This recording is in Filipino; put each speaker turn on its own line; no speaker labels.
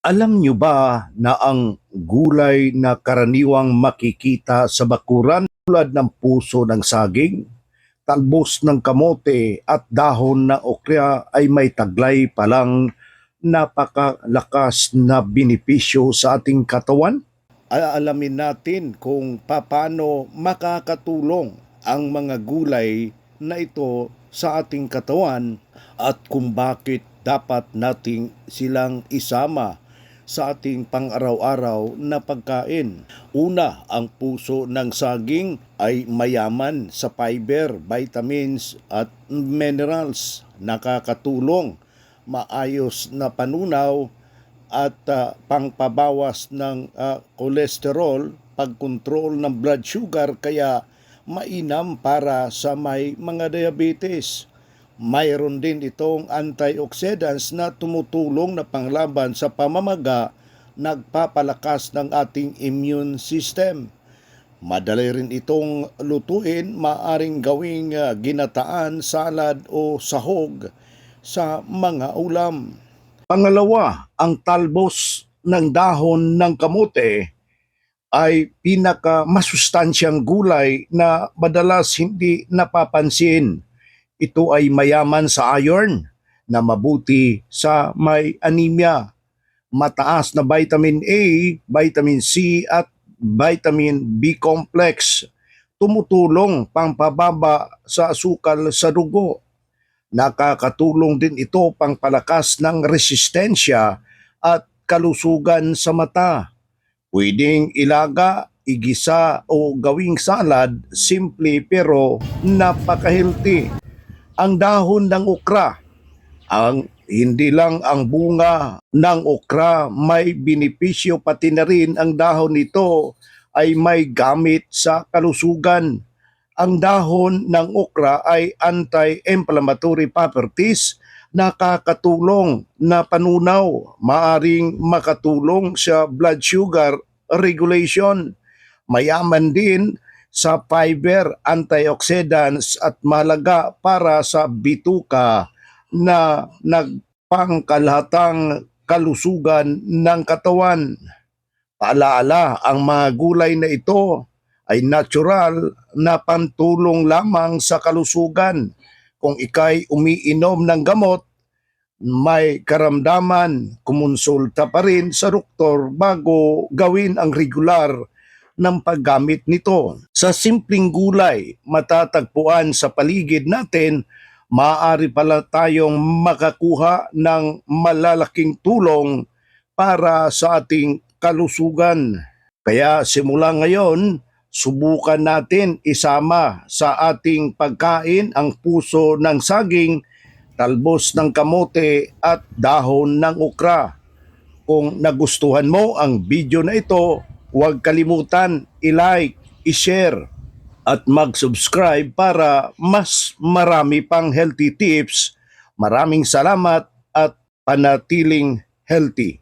Alam nyo ba na ang gulay na karaniwang makikita sa bakuran tulad ng puso ng saging, talbos ng kamote at dahon ng okra ay may taglay palang napakalakas na benepisyo sa ating katawan? Alamin natin kung paano makakatulong ang mga gulay na ito sa ating katawan at kung bakit dapat nating silang isama sa ating pang-araw-araw na pagkain. Una, ang puso ng saging ay mayaman sa fiber, vitamins at minerals. Nakakatulong maayos na panunaw at pangpabawas ng kolesterol, pagkontrol ng blood sugar, kaya mainam para sa may mga diabetes. Mayroon din itong antioxidants na tumutulong na panglaban sa pamamaga, nagpapalakas ng ating immune system. Madali rin itong lutuin, maaring gawing ginataan, salad o sahog sa mga ulam. Pangalawa, ang talbos ng dahon ng kamote ay pinakamasustansyang gulay na madalas hindi napapansin. Ito ay mayaman sa iron na mabuti sa may anemia, mataas na vitamin A, vitamin C at vitamin B complex. Tumutulong pangpababa sa asukal sa dugo. Nakakatulong din ito pangpalakas ng resistensya at kalusugan sa mata. Pwedeng ilaga, igisa o gawing salad, simple pero napaka-healthy. Ang dahon ng okra, hindi lang ang bunga ng okra may benepisyo, pati na rin ang dahon nito ay may gamit sa kalusugan. Ang dahon ng okra ay anti-inflammatory properties, nakakatulong na panunaw, maaring makatulong sa blood sugar regulation. Mayaman din sa fiber, antioxidants at malaga para sa bituka na nagpangkalahatang kalusugan ng katawan. Paalaala, ang mga gulay na ito ay natural na pantulong lamang sa kalusugan. Kung ikay umiinom ng gamot, may karamdaman, kumonsulta pa rin sa doktor bago gawin ang regular ng paggamit nito. Sa simpleng gulay matatagpuan sa paligid natin, maaari pala tayong makakuha ng malalaking tulong para sa ating kalusugan. Kaya simula ngayon, subukan natin isama sa ating pagkain ang puso ng saging, talbos ng kamote at dahon ng okra. Kung nagustuhan mo ang video na ito, huwag kalimutan i-like, i-share at mag-subscribe para mas marami pang healthy tips. Maraming salamat at panatiling healthy.